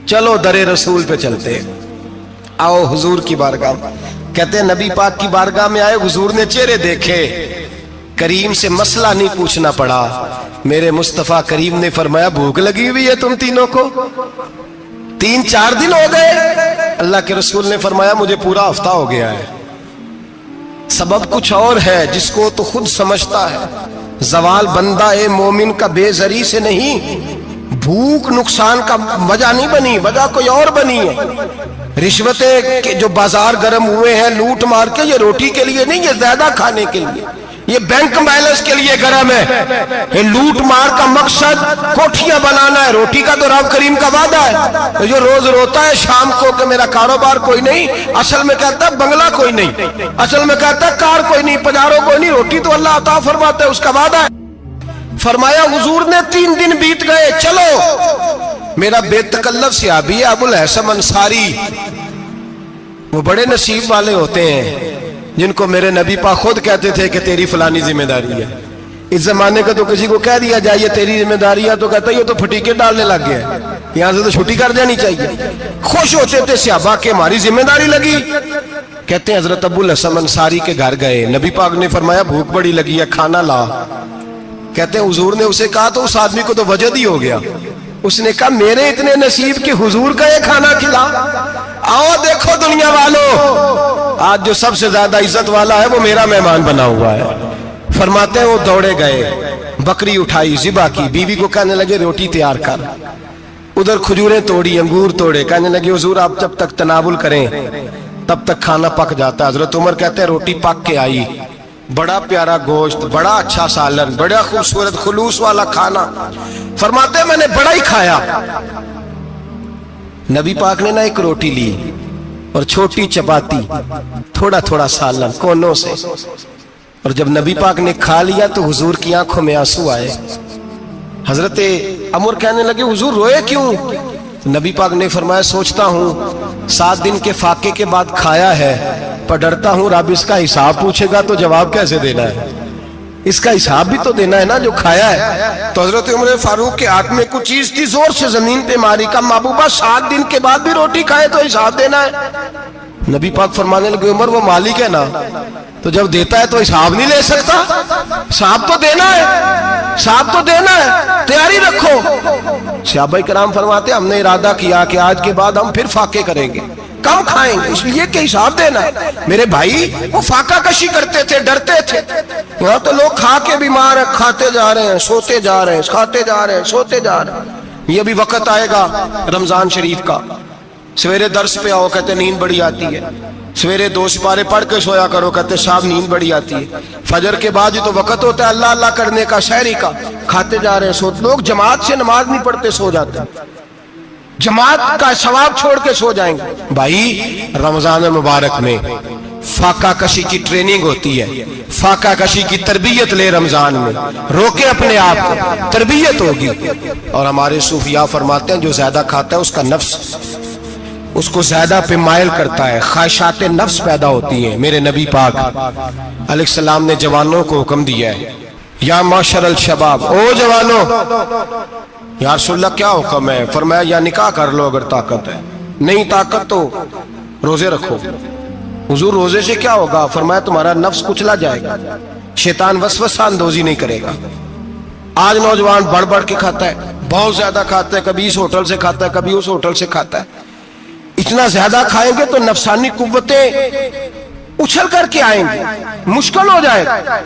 چلو در رسول پہ چلتے، آؤ حضور کی بارگاہ۔ کہتے ہیں نبی پاک کی بارگاہ میں آئے، حضور نے چہرے دیکھے، کریم سے مسئلہ نہیں پوچھنا پڑا۔ میرے مصطفیٰ کریم نے فرمایا بھوک لگی ہوئی ہے تم تینوں کو؟ 3-4 دن ہو گئے؟ اللہ کے رسول نے فرمایا مجھے پورا ہفتہ ہو گیا ہے۔ سبب کچھ اور ہے جس کو تو خود سمجھتا ہے۔ زوال بندہ مومن کا بے زری سے نہیں، بھوک نقصان کا وجہ نہیں بنی، وجہ کوئی اور بنی ہے۔ رشوتیں جو بازار گرم ہوئے ہیں لوٹ مار کے، یہ روٹی کے لیے نہیں، یہ زیادہ کھانے کے لیے، یہ بینک بیلنس کے لیے گرم ہے۔ یہ لوٹ مار کا مقصد کوٹھیاں بنانا ہے، روٹی کا تو رب کریم کا وعدہ ہے۔ جو روز روتا ہے شام کو کہ میرا کاروبار کوئی نہیں، اصل میں کہتا ہے بنگلہ کوئی نہیں، اصل میں کہتا ہے کار کوئی نہیں، پجارو کوئی نہیں، روٹی تو اللہ عطا فرماتا ہے، اس کا وعدہ ہے۔ فرمایا حضور نے 3 دن بیت گئے، چلو۔ میرا بے تکلف صحابی ہے ابو الحسن انصاری، وہ بڑے نصیب والے ہوتے ہیں جن کو میرے نبی پاک خود کہتے تھے کہ تیری فلانی ذمہ داری ہے۔ اس زمانے کا تو کسی کو کہہ دیا جائے یہ تیری ذمہ داری ہے تو کہتا ہے یہ تو پھٹیکے ڈالنے لگ گیا ہے، یہاں سے تو چھٹی کر جانی چاہیے۔ خوش ہوتے تھے صحابہ کہ ہماری ذمہ داری لگی۔ کہتے ہیں حضرت ابو الحسن انصاری کے گھر گئے، نبی پاک نے فرمایا بھوک بڑی لگی ہے، کھانا لا۔ کہتے ہیں حضور نے اسے کہا تو اس آدمی کو تو وجد ہی ہو گیا، اس نے کہا میرے اتنے نصیب کہ حضور کا یہ کھانا کھلا۔ آؤ دیکھو دنیا والو، آج جو سب سے زیادہ عزت والا ہے وہ میرا مہمان بنا ہوا ہے۔ فرماتے ہیں وہ دوڑے گئے، بکری اٹھائی، ذبح کی، بیوی کو کہنے لگے روٹی تیار کر، ادھر کھجوریں توڑی، انگور توڑے، کہنے لگے حضور آپ جب تک تناول کریں تب تک کھانا پک جاتا ہے۔ حضرت عمر کہتے ہیں روٹی پک کے آئی، بڑا پیارا گوشت، بڑا اچھا سالن، بڑا خوبصورت خلوص والا کھانا۔ فرماتے ہیں میں نے بڑا ہی کھایا۔ نبی پاک نے نہ ایک روٹی لی اور چھوٹی چپاتی، تھوڑا تھوڑا سالن کونوں سے، اور جب نبی پاک نے کھا لیا تو حضور کی آنکھوں میں آنسو آئے۔ حضرت عمر کہنے لگے حضور روئے کیوں؟ نبی پاک نے فرمایا سوچتا ہوں 7 دن کے فاقے کے بعد کھایا ہے، پر ڈرتا ہوں رب اس کا حساب پوچھے گا تو جواب کیسے دینا ہے، اس کا حساب بھی تو دینا ہے نا جو کھایا ہے۔ تو حضرت عمر فاروق کے ہاتھ میں کچھ چیز تھی، زور سے زمین پہ ماری، کہا محبوبہ 7 دن کے بعد بھی روٹی کھائے تو حساب دینا ہے۔ نبی پاک فرمانے لگے عمر وہ مالک ہے نا، تو جب دیتا ہے تو حساب نہیں لے سکتا، حساب تو دینا ہے، حساب تو دینا ہے، تیاری رکھو۔ صحابہ کرام فرماتے ہم نے ارادہ کیا کہ آج کے بعد ہم پھر فاقے کریں گے، کم کھائیں گے، اس لیے کہ حساب دینا ہے۔ میرے بھائی وہ فاقہ کشی کرتے تھے، ڈرتے تھے۔ یہاں تو لوگ کھا کے بیمار ہیں، کھاتے جا رہے ہیں، سوتے جا رہے ہیں، کھاتے جا رہے ہیں، سوتے جا رہے ہیں۔ یہ بھی وقت آئے گا رمضان شریف کا، سویرے درس پہ آؤ کہتے نیند بڑی آتی ہے، سویرے 2 سپارے پڑھ کے سویا کرو کہتے صاحب نیند بڑی آتی ہے، فجر کے بعد ہی تو وقت ہوتا ہے اللہ اللہ کرنے کا، سحری کا، کھاتے جا رہے ہیں، سوتے۔ لوگ جماعت سے نماز نہیں پڑھتے، سو جاتے ہیں، جماعت کا ثواب چھوڑ کے سو جائیں گے۔ بھائی رمضان مبارک میں فاقہ کشی کی ٹریننگ ہوتی ہے، فاقہ کشی کی تربیت لے، رمضان میں روکے اپنے آپ کو، تربیت ہوگی۔ اور ہمارے صوفیاء فرماتے ہیں جو زیادہ کھاتا ہے اس کا نفس اس کو زیادہ پہ مائل کرتا ہے، خواہشات نفس پیدا ہوتی ہیں۔ میرے نبی پاک علیہ السلام نے جوانوں کو حکم دیا ہے یا معاشر الشباب، او جوانوں، یا رسول اللہ کیا حکم ہے؟ فرمایا یا نکاح کر لو اگر طاقت ہے، نہیں طاقت تو روزے رکھو۔ حضور روزے سے کیا ہوگا؟ فرمایا تمہارا نفس کچلا جائے گا، شیطان وسوسہ اندوزی نہیں کرے گا۔ آج نوجوان بڑھ بڑھ کے کھاتا ہے، بہت زیادہ کھاتا ہے، کبھی اس ہوٹل سے کھاتا ہے، کبھی اس ہوٹل سے کھاتا ہے۔ اتنا زیادہ کھائیں گے تو نفسانی قوتیں اچھل کر کے آئیں گے، مشکل ہو جائے گا۔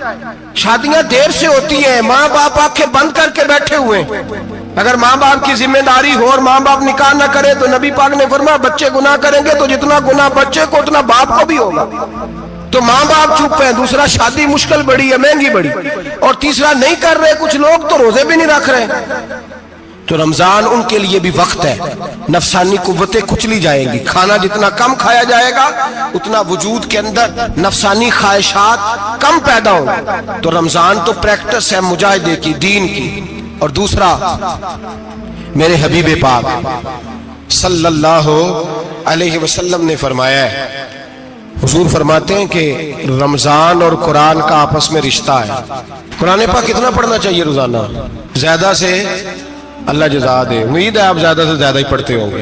شادیاں دیر سے ہوتی ہیں، ماں باپ آنکھیں بند کر کے بیٹھے ہوئے ہیں۔ اگر ماں باپ کی ذمہ داری ہو اور ماں باپ نکاح نہ کرے تو نبی پاک نے فرمایا بچے گناہ کریں گے تو جتنا گناہ بچے کو اتنا باپ کو بھی ہوگا۔ تو ماں باپ چپ ہیں، دوسرا شادی مشکل بڑی ہے، مہنگی بڑی، اور تیسرا نہیں کر رہے کچھ لوگ تو روزے بھی نہیں رکھ رہے۔ تو رمضان ان کے لیے بھی وقت ہے، نفسانی قوتیں کچلی جائیں گی، کھانا جتنا کم کھایا جائے گا اتنا وجود کے اندر نفسانی خواہشات کم پیدا ہوں۔ تو رمضان تو پریکٹس ہے مجاہدے کی، دین کی۔ اور دوسرا میرے حبیب پاک صلی اللہ علیہ وسلم نے فرمایا ہے، حضور فرماتے ہیں کہ رمضان اور قرآن کا آپس میں رشتہ ہے۔ قرآن پاک کتنا پڑھنا چاہیے روزانہ؟ زیادہ سے اللہ جزا دے، امید ہے آپ زیادہ سے زیادہ ہی پڑھتے ہوں گے۔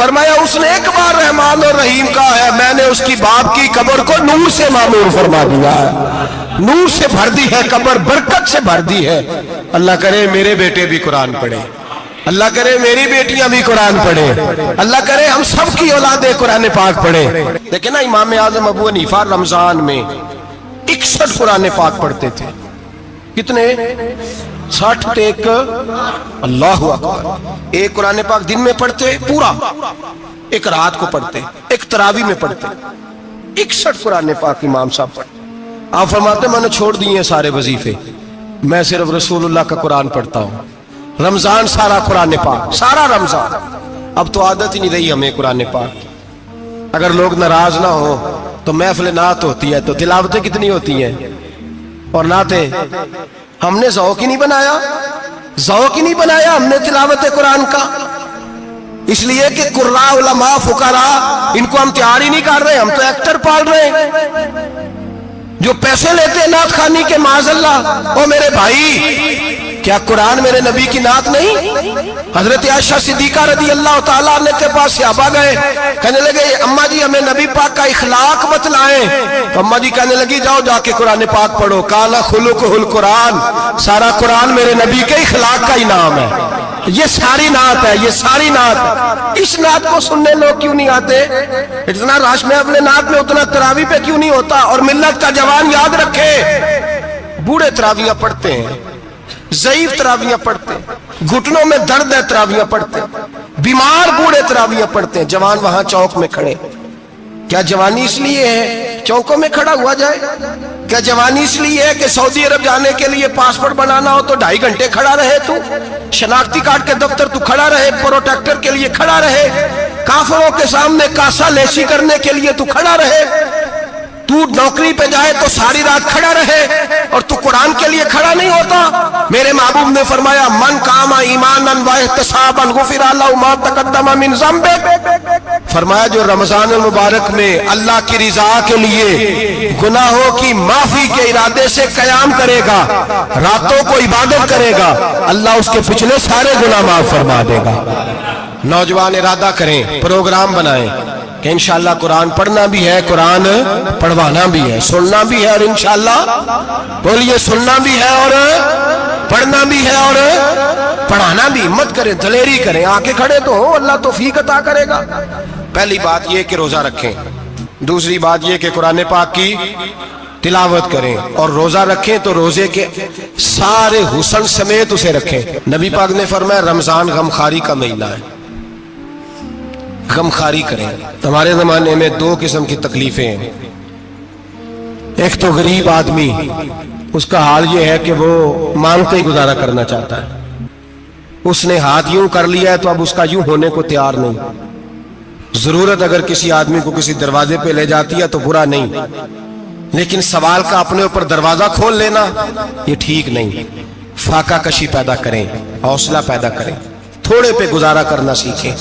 فرمایا اس نے ایک بار رحمان اور رحیم کہا ہے، میں نے اس کی باپ کی قبر کو نور سے معمور فرما دیا ہے، نور سے بھر دی ہے قبر، برکت سے بھر دی ہے۔ اللہ کرے میرے بیٹے بھی قرآن پڑھیں، اللہ کرے میری بیٹیاں بھی قرآن پڑھیں، اللہ کرے ہم سب کی اولادیں قرآن پاک پڑھیں۔ دیکھیں نا امام اعظم ابو حنیفہ رمضان میں 61 قرآن پاک پڑھتے تھے۔ کتنے؟ 60 ایک، اللہ اکبر۔ ایک قرآن پاک دن میں پڑھتے پورا، ایک رات کو پڑھتے، ایک تراویح میں پڑھتے۔ 61 قرآن پاک امام صاحب پڑھتے۔ آپ فرماتے میں نے چھوڑ دیے ہیں سارے وظیفے، میں صرف رسول اللہ کا قرآن پڑھتا ہوں۔ رمضان سارا قرآن پاک، سارا رمضان۔ اب تو عادت ہی نہیں رہی ہمیں قرآن پاک۔ اگر لوگ ناراض نہ ہو تو محفل نعت ہوتی ہے تو تلاوتیں کتنی ہوتی ہیں، اور نعتیں ہم نے ذوق ہی نہیں بنایا، ذوق ہی نہیں بنایا ہم نے تلاوت قرآن کا۔ اس لیے کہ قراء علماء فقراء ان کو ہم تیار ہی نہیں کر رہے، ہم تو ایکٹر پال رہے ہیں جو پیسے لیتے ہیں نعت خوانی کے، معاذ اللہ۔ او میرے بھائی، کیا قرآن میرے نبی کی نعت نہیں؟ حضرت عائشہ صدیقہ رضی اللہ تعالیٰ عنہ کے پاس صحابہ گئے، کہنے لگے اماں جی ہمیں نبی پاک کا اخلاق بتلائیں۔ تو اماں جی کہنے لگی جاؤ جا کے قرآن پاک پڑھو، قال خلقہ القرآن، سارا قرآن میرے نبی کے اخلاق کا انعام ہے۔ یہ ساری نعت ہے، یہ ساری نعت ہے۔ اس نعت کو سننے لوگ کیوں نہیں آتے؟ اتنا رش میں اپنے نعت میں اتنا تراویح پہ کیوں نہیں ہوتا؟ اور ملت کا جوان یاد رکھے، بوڑھے تراویحاں پڑھتے ہیں، ضعیف تراویحاں پڑھتے ہیں، گھٹنوں میں درد ہے تراویحاں پڑھتے ہیں، بیمار بوڑھے تراویحاں پڑھتے ہیں، جوان وہاں چوک میں کھڑے۔ کیا جوانی اس لیے ہے چوکوں میں کھڑا ہوا جائے؟ کیا جوانی اس لیے ہے کہ سعودی عرب جانے کے لیے پاسپورٹ بنانا ہو تو 2.5 گھنٹے کھڑا رہے تو؟ شناختی کارڈ کے دفتر تو کھڑا رہے، پروٹیکٹر کے لیے کھڑا رہے، کافروں کے سامنے کاسا لیسی کرنے کے لیے تو کھڑا رہے، تو نوکری پہ جائے تو ساری رات کھڑا رہے، اور تو قرآن کے لیے کھڑا نہیں ہوتا؟ میرے محبوب نے فرمایا من قام ایمانا واحتسابا غفر له ما تقدم من ذنبه۔ فرمایا جو رمضان المبارک میں اللہ کی رضا کے لیے گناہوں کی معافی کے ارادے سے قیام کرے گا، راتوں کو عبادت کرے گا، اللہ اس کے پچھلے سارے گناہ معاف فرما دے گا۔ نوجوان ارادہ کریں، پروگرام بنائیں کہ انشاءاللہ قرآن پڑھنا بھی ہے، قرآن پڑھوانا بھی ہے، سننا بھی ہے، اور انشاءاللہ بولیے سننا بھی ہے اور پڑھنا بھی ہے اور پڑھانا بھی۔ ہمت کریں، دلیری کریں، آکے کھڑے تو ہو، اللہ توفیق عطا کرے گا۔ پہلی بات یہ کہ روزہ رکھیں، دوسری بات یہ کہ قرآن پاک کی تلاوت کریں، اور روزہ رکھیں تو روزے کے سارے حسن سمیت اسے رکھیں۔ نبی پاک نے فرمایا رمضان غمخاری کا مہینہ ہے، غمخاری کریں۔ ہمارے زمانے میں 2 قسم کی تکلیفیں ہیں۔ ایک تو غریب آدمی، اس کا حال یہ ہے کہ وہ مانگتے ہی گزارا کرنا چاہتا ہے، اس نے ہاتھ یوں کر لیا ہے تو اب اس کا یوں ہونے کو تیار نہیں۔ ضرورت اگر کسی آدمی کو کسی دروازے پہ لے جاتی ہے تو برا نہیں، لیکن سوال کا اپنے اوپر دروازہ کھول لینا یہ ٹھیک نہیں۔ فاقہ کشی پیدا کریں، حوصلہ پیدا کریں، تھوڑے پہ گزارا کرنا سیکھیں۔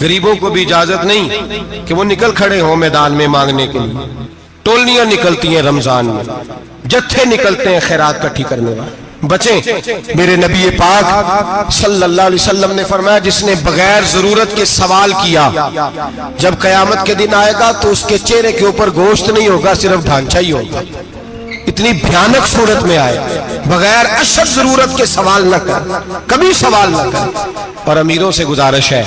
غریبوں کو بھی اجازت نہیں کہ وہ نکل کھڑے ہوں میدان میں مانگنے کے لیے۔ ٹولیاں نکلتی ہیں رمضان میں، جتھے نکلتے ہیں خیرات کٹھی کرنے والے۔ بچیں، میرے نبی پاک صلی اللہ علیہ وسلم نے فرمایا جس نے بغیر ضرورت کے سوال کیا، جب قیامت کے دن آئے گا تو اس کے چہرے کے اوپر گوشت نہیں ہوگا، صرف ڈھانچہ ہی ہوگا۔ اتنی بھیانک صورت میں آئے، بغیر اشد ضرورت کے سوال نہ کر، کبھی سوال نہ کر۔ اور امیروں سے گزارش ہے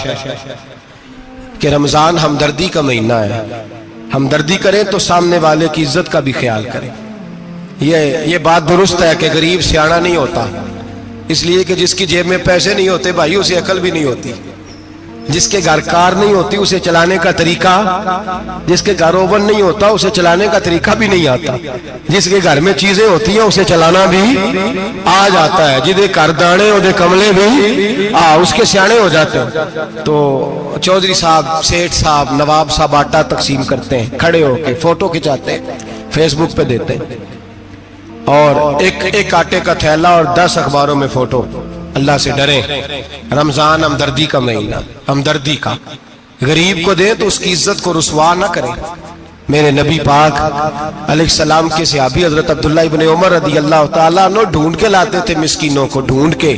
کہ رمضان ہمدردی کا مہینہ ہے، ہمدردی کریں تو سامنے والے کی عزت کا بھی خیال کریں۔ یہ بات درست ہے کہ غریب سیاڑا نہیں ہوتا، اس لیے کہ جس کی جیب میں پیسے نہیں ہوتے بھائی اسے عقل بھی نہیں ہوتی، جس کے گھر کار نہیں ہوتی اسے چلانے کا طریقہ، جس کے گھر اوون نہیں ہوتا اسے چلانے کا طریقہ بھی نہیں آتا، جس کے گھر میں چیزیں ہوتی ہیں اسے چلانا بھی آ جاتا ہے، جدے گھر دانے اودے کملے بھی اس کے سیانے ہو جاتے ہیں۔ تو چودھری صاحب، سیٹھ صاحب، نواب صاحب آٹا تقسیم کرتے ہیں، کھڑے ہو کے فوٹو کھچاتے ہیں، فیس بک پہ دیتے ہیں، اور ایک آٹے کا تھیلا اور 10 اخباروں میں فوٹو۔ اللہ سے ڈریں، رمضان ہمدردی کا مہینہ، ہمدردی کا۔ غریب کو دیں تو اس کی عزت کو رسوا نہ کریں۔ میرے نبی پاک علیہ السلام کے صحابی حضرت عبداللہ ابن عمر رضی اللہ تعالیٰ عنہ ڈھونڈ کے لاتے تھے مسکینوں کو، ڈھونڈ کے،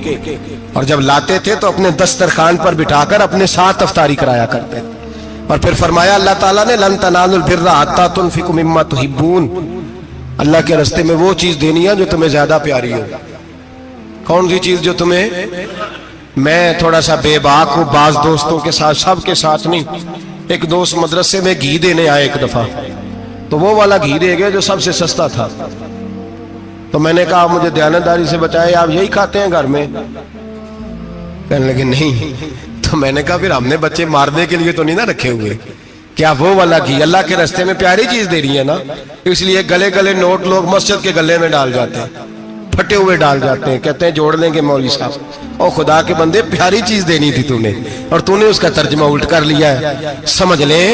اور جب لاتے تھے تو اپنے دسترخوان پر بٹھا کر اپنے ساتھ افطاری کرایا کرتے تھے۔ اور پھر فرمایا اللہ تعالیٰ نے لن تنالوا البر حتی تنفقوا مما تحبون، اللہ کے راستے میں وہ چیز دینی ہے جو تمہیں زیادہ پیاری ہو۔ کون سی چیز جو تمہیں؟ میں تھوڑا سا بے باک ہوں، بعض دوستوں کے ساتھ، سب کے ساتھ نہیں۔ ایک دوست مدرسے میں گھی دینے آئے ایک دفعہ، تو وہ والا گھی دے گئے جو سب سے سستا تھا۔ تو میں نے کہا مجھے دیانتداری سے بچائے، آپ یہی کھاتے ہیں گھر میں؟ کہنے لگے نہیں۔ تو میں نے کہا پھر ہم نے بچے مارنے کے لیے تو نہیں نہ رکھے ہوئے، کیا وہ والا گھی اللہ کے راستے میں پیاری چیز دے رہی ہے نا، اس لیے گلے گلے نوٹ لوگ مسجد کے گلے میں ڈال جاتے ہیں، پھٹے ہوئے ڈال جاتے ہیں، کہتے ہیں جوڑ لیں گے مولوی صاحب۔ اور خدا کے بندے پیاری چیز دینی تھی تو نے، اور تو نے اس کا ترجمہ الٹ کر لیا ہے۔ سمجھ لیں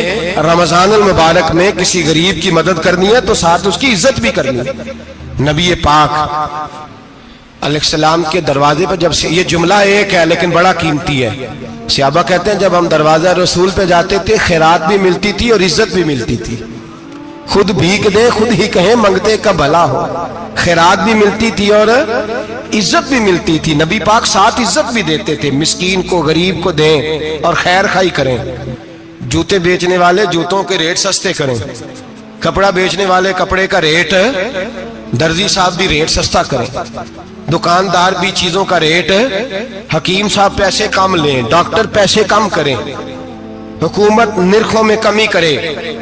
رمضان المبارک میں کسی غریب کی مدد کرنی ہے تو ساتھ اس کی عزت بھی کرنی ہے۔ نبی پاک علیہ السلام کے دروازے پر جب سے، یہ جملہ ایک ہے لیکن بڑا قیمتی ہے، صحابہ کہتے ہیں جب ہم دروازہ رسول پہ جاتے تھے خیرات بھی ملتی تھی اور عزت بھی ملتی تھی۔ خود بھیک دے خود ہی کہیں منگتے کا بھلا ہو، خیرات بھی ملتی تھی اور عزت بھی ملتی تھی۔ نبی پاک ساتھ عزت بھی دیتے تھے، مسکین کو غریب کو دیں اور خیر خائی کریں۔ جوتے بیچنے والے جوتوں کے ریٹ سستے کریں، کپڑا بیچنے والے کپڑے کا ریٹ، درزی صاحب بھی ریٹ سستا کریں، دکاندار بھی چیزوں کا ریٹ، حکیم صاحب پیسے کم لیں، ڈاکٹر پیسے کم کریں، حکومت نرخوں میں کمی کرے،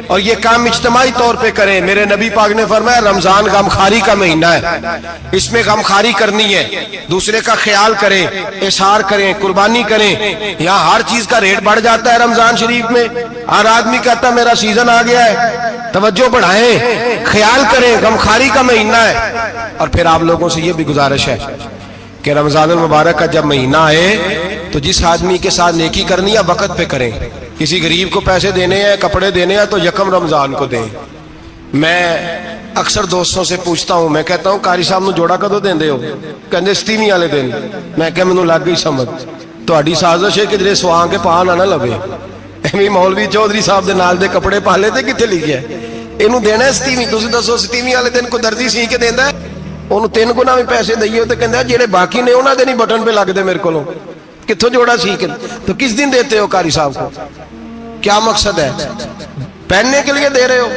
اور یہ کام اجتماعی طور پہ کریں۔ میرے نبی پاک نے فرمایا رمضان غمخواری کا مہینہ ہے، اس میں غمخواری کرنی ہے، دوسرے کا خیال کریں، احسار کریں، قربانی کریں۔ یہاں ہر چیز کا ریٹ بڑھ جاتا ہے رمضان شریف میں، ہر آدمی کہتا ہے میرا سیزن آ گیا ہے، توجہ بڑھائیں، خیال کریں، غمخواری کا مہینہ ہے۔ اور پھر آپ لوگوں سے یہ بھی گزارش ہے کہ رمضان المبارک کا جب مہینہ آئے تو جس آدمی کے ساتھ نیکی کرنی ہے وقت پہ کریں۔ کسی غریب کو پیسے دینے ہیں، کپڑے دینے ہیں تو یکم رمضان کو دیں۔ میں اکثر دوستوں سے پوچھتا ہوں، میں کہتا ہوں قاری صاحب نو جوڑا کدو دیندے ہو؟ کہندے 27 والے دن۔ میں کہ مینوں لگ گئی سمجھ، تہاڈی سازش ہے کہ جڑے سوان کے پا نہ لوے۔ ایویں مولوی چودھری صاحب دے نال دے کپڑے پا لے تے کتے لکھیا ہے اینوں دینا ہے 27؟ تسی دسو 27 والے دن کو درزی سی کے دیندا ہے؟ انہوں 3 گنا بھی پیسے دئیے تو کہندے جڑے باقی نے انہاں دے نہیں بٹن پہ لگ دے میرے کولوں، کتھوں جوڑا سی کے؟ تو کس دن دیتے ہو قاری صاحب کو؟ کیا مقصد ہے؟ پہننے کے لیے دے رہے ہو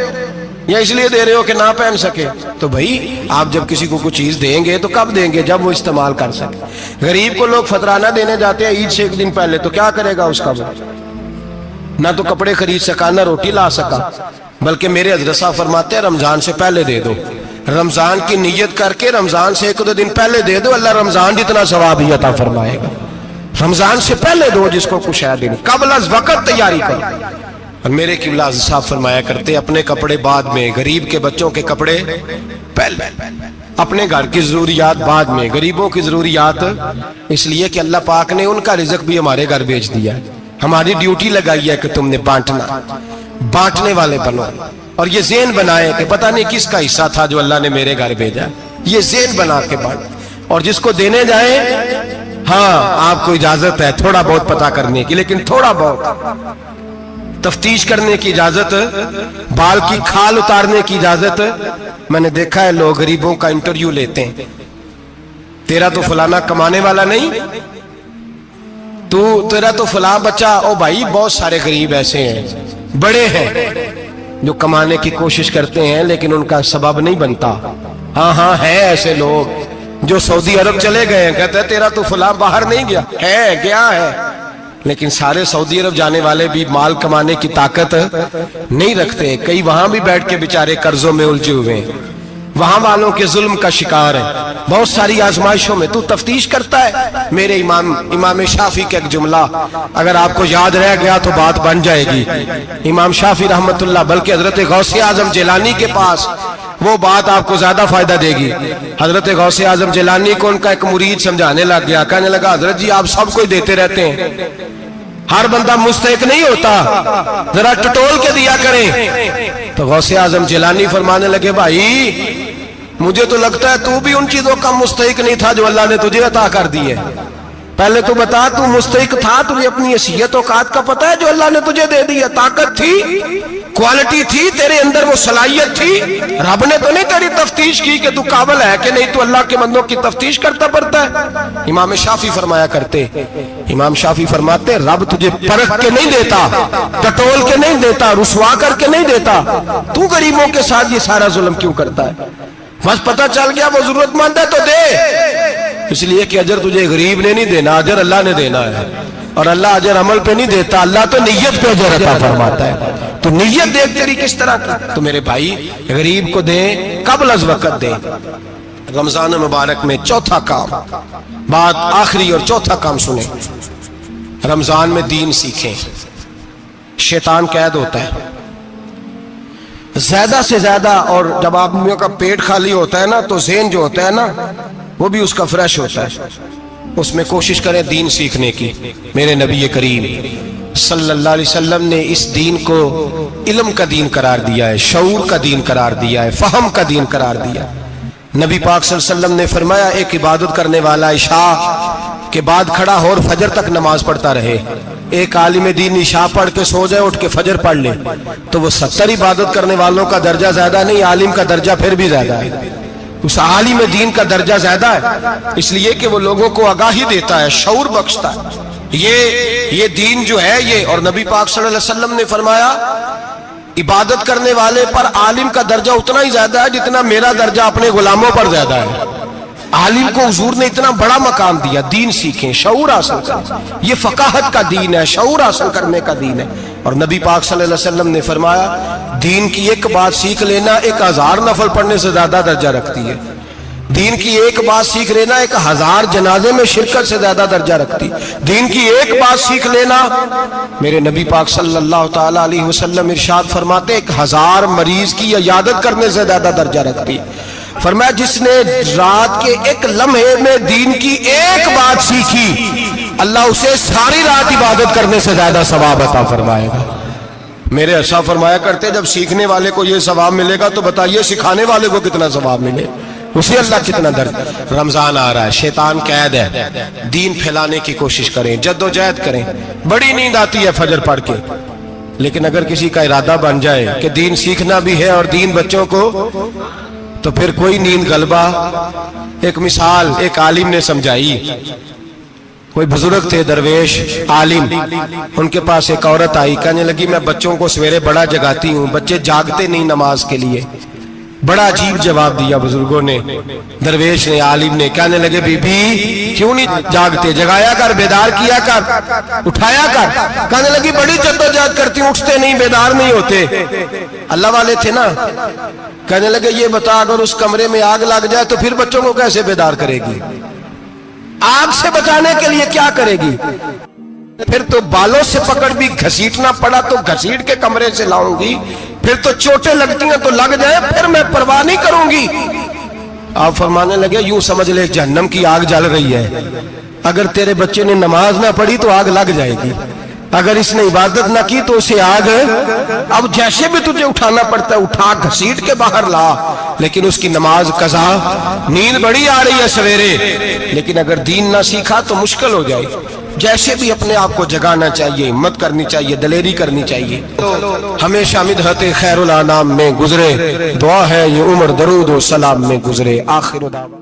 یا اس لیے دے رہے ہو کہ نہ پہن سکے؟ تو بھائی آپ جب کسی کو کوئی چیز دیں گے تو کب دیں گے؟ جب وہ استعمال کر سکے۔ غریب کو لوگ فطرانہ دینے جاتے ہیں عید سے ایک دن پہلے، تو کیا کرے گا اس کا؟ وہ نہ تو کپڑے خرید سکا نہ روٹی لا سکا، بلکہ میرے حضرت صاحب فرماتے ہیں رمضان سے پہلے دے دو، رمضان کی نیت کر کے رمضان سے 1-2 دن پہلے دے دو، اللہ رمضان جتنا ثواب ہی عطا فرمائے گا۔ رمضان سے پہلے دو جس کو کچھ ہے دن، قبل از وقت تیاری کرو۔ اور میرے قبلہ صاحب فرمایا کرتے اپنے کپڑے بعد میں، غریب کے بچوں کے کپڑے پہلے، اپنے گھر کی ضروریات بعد میں، غریبوں کی ضروریات، اس لیے کہ اللہ پاک نے ان کا رزق بھی ہمارے گھر بھیج دیا ہے۔ ہماری ڈیوٹی لگائی ہے کہ تم نے بانٹنا، بانٹنے والے بنو، اور یہ ذہن بنائے کہ پتہ نہیں کس کا حصہ تھا جو اللہ نے میرے گھر بھیجا، یہ ذہن بنا کے بانٹ۔ اور جس کو دینے جائیں، ہاں آپ کو اجازت ہے تھوڑا بہت پتہ کرنے کی، لیکن تھوڑا بہت تفتیش کرنے کی اجازت، بال کی کھال اتارنے کی اجازت۔ میں نے دیکھا ہے لوگ غریبوں کا انٹرویو لیتے ہیں، تیرا تو فلانا کمانے والا نہیں، تیرا تو فلاں بچہ، او بھائی بہت سارے غریب ایسے ہیں، بڑے ہیں جو کمانے کی کوشش کرتے ہیں لیکن ان کا سبب نہیں بنتا۔ ہاں ہے ایسے لوگ جو سعودی عرب چلے گئے ہیں، کہتے ہیں تیرا تو فلاں باہر نہیں گیا ہے، لیکن سارے سعودی عرب جانے والے بھی مال کمانے کی طاقت نہیں رکھتے، کئی وہاں بھی بیٹھ کے بیچارے قرضوں میں الجھے ہوئے ہیں، وہاں والوں کے ظلم کا شکار ہے، بہت ساری آزمائشوں میں تو تفتیش کرتا ہے۔ میرے امام شافعی کا ایک جملہ اگر آپ کو یاد رہ گیا تو بات بن جائے گی۔ امام شافعی رحمت اللہ، بلکہ حضرت غوث اعظم جیلانی کے پاس وہ بات آپ کو زیادہ فائدہ دے گی۔ حضرت غوث اعظم جیلانی کو ان کا ایک مرید سمجھانے لگ گیا، کہنے لگا حضرت جی آپ سب کو دیتے رہتے ہیں، ہر بندہ مستحق نہیں ہوتا، ذرا ٹٹول کے دیا کریں۔ تو غوث اعظم جیلانی فرمانے لگے بھائی مجھے تو لگتا ہے تو بھی ان چیزوں کا مستحق نہیں تھا جو اللہ نے تجھے عطا کر دی ہے۔ پہلے تو بتا تو مستحق تھا, تجھے اپنی حیثیت اوقات کا پتہ ہے جو اللہ نے تجھے دے دیا؟ طاقت تھی, کوالٹی تھی تیرے اندر, وہ صلاحیت تھی. رب نے تو نہیں تیری تفتیش کی کہ تو قابل ہے کہ نہیں, تو اللہ کے بندوں کی تفتیش کرتا پڑتا ہے. امام شافعی فرمایا کرتے, امام شافعی فرماتے رب تجھے پرکھ کے نہیں دیتا, ٹٹول کے نہیں دیتا, رسوا کر کے نہیں دیتا, تو غریبوں کے ساتھ یہ سارا ظلم کیوں کرتا ہے؟ بس پتہ چل گیا وہ ضرورت مند ہے تو دے, اس لیے کہ اجر تجھے غریب نے نہیں دینا, اجر اللہ نے دینا ہے. اور اللہ اجر عمل پہ نہیں دیتا, اللہ تو نیت پہ اجر عطا فرماتا ہے. تو نیت دیکھ تیری کس طرح کی. تو میرے بھائی غریب کو دیں قبل از وقت دیں. رمضان مبارک میں چوتھا کام, بات آخری اور چوتھا کام سنیں, رمضان میں دین سیکھیں. شیطان قید ہوتا ہے زیادہ سے زیادہ, اور جب آدمیوں کا پیٹ خالی ہوتا ہے نا تو ذہن جو ہوتا ہے نا وہ بھی اس کا فریش ہوتا ہے. اس میں کوشش کریں دین سیکھنے کی. میرے نبی کریم صلی اللہ علیہ وسلم نے اس دین کو علم کا دین قرار دیا ہے, شعور کا دین قرار دیا ہے, فہم کا دین قرار دیا. نبی پاک صلی اللہ علیہ وسلم نے فرمایا ایک عبادت کرنے والا عشاء کے بعد کھڑا ہو اور فجر تک نماز پڑھتا رہے. ایک عالم دین عشاء پڑھ کے سو جائے, اٹھ کے فجر پڑھ لے, تو وہ 70 عبادت کرنے والوں کا درجہ زیادہ نہیں, عالم کا درجہ پھر بھی زیادہ ہے. اس عالم دین کا درجہ زیادہ ہے, اس لیے کہ وہ لوگوں کو آگاہی دیتا ہے, شعور بخشتا ہے. یہ دین جو ہے یہ, اور نبی پاک صلی اللہ علیہ وسلم نے فرمایا عبادت کرنے والے پر عالم کا درجہ اتنا ہی زیادہ ہے جتنا میرا درجہ اپنے غلاموں پر زیادہ ہے. عالم کو حضور نے اتنا بڑا مقام دیا. دین سیکھیں, شعور حاصل کریں, یہ فقاہت کا دین ہے, شعور حاصل کرنے کا دین ہے. اور نبی پاک صلی اللہ علیہ وسلم نے فرمایا دین کی ایک بات سیکھ لینا 1000 نفل پڑھنے سے زیادہ درجہ رکھتی ہے. دین کی ایک بات سیکھ لینا 1000 جنازے میں شرکت سے زیادہ درجہ رکھتی. دین کی ایک بات سیکھ لینا, میرے نبی پاک صلی اللہ تعالی علیہ وسلم ارشاد فرماتے 1000 مریض کی عیادت کرنے سے زیادہ درجہ رکھتی. فرمایا جس نے رات کے ایک لمحے میں دین کی ایک بات سیکھی اللہ اسے ساری رات عبادت کرنے سے زیادہ ثواب عطا فرمائے گا. میرے ایسا فرمایا کرتے جب سیکھنے والے کو یہ ثواب ملے گا تو بتائیے سکھانے والے کو کتنا ثواب ملے, اسے اللہ کتنا درد. رمضان آ رہا ہے, شیطان قید ہے, دین پھیلانے کی کوشش کریں, جد و جہد کریں. بڑی نیند آتی ہے فجر پڑھ کے, لیکن اگر کسی کا ارادہ بن جائے کہ دین سیکھنا بھی ہے اور دین بچوں کو, تو پھر کوئی نیند غلبہ. ایک مثال ایک عالم نے سمجھائی. کوئی بزرگ تھے درویش عالم, ان کے پاس ایک عورت آئی, کہنے لگی میں بچوں کو سویرے بڑا جگاتی ہوں, بچے جاگتے نہیں نماز کے لیے. بڑا عجیب جواب دیا بزرگوں نے, درویش نے, عالم نے. کہنے لگے بی بی کیوں نہیں جاگتے, جگایا کر, بیدار کیا کر, اٹھایا کر. کہنے لگی بڑی جدوجہد کرتی ہوں, اٹھتے نہیں, بیدار نہیں ہوتے. اللہ والے تھے نا. کہنے لگے یہ بتا اگر اس کمرے میں آگ لگ جائے تو پھر بچوں کو کیسے بیدار کرے گی, آگ سے بچانے کے لیے کیا کرے گی؟ پھر تو بالوں سے پکڑ بھی گھسیٹنا پڑا تو گھسیٹ کے کمرے سے لاؤں گی, پھر تو چوٹیں لگتی ہیں تو لگ جائے, پھر میں پرواہ نہیں کروں گی. آپ فرمانے لگے یوں سمجھ لے جہنم کی آگ جل رہی ہے, اگر تیرے بچے نے نماز نہ پڑھی تو آگ لگ جائے گی, اگر اس نے عبادت نہ کی تو اسے آگ. اب جیسے بھی تجھے اٹھانا پڑتا ہے اٹھا گھسیٹ کے باہر لا, لیکن اس کی نماز قضا. نیند بڑی آ رہی ہے سویرے, لیکن اگر دین نہ سیکھا تو مشکل ہو جائے. جیسے بھی اپنے آپ کو جگانا چاہیے, ہمت کرنی چاہیے, دلیری کرنی چاہیے. ہمیشہ مدحت خیر الانام میں گزرے, دعا ہے یہ عمر درود و سلام میں گزرے. آخر دعوانا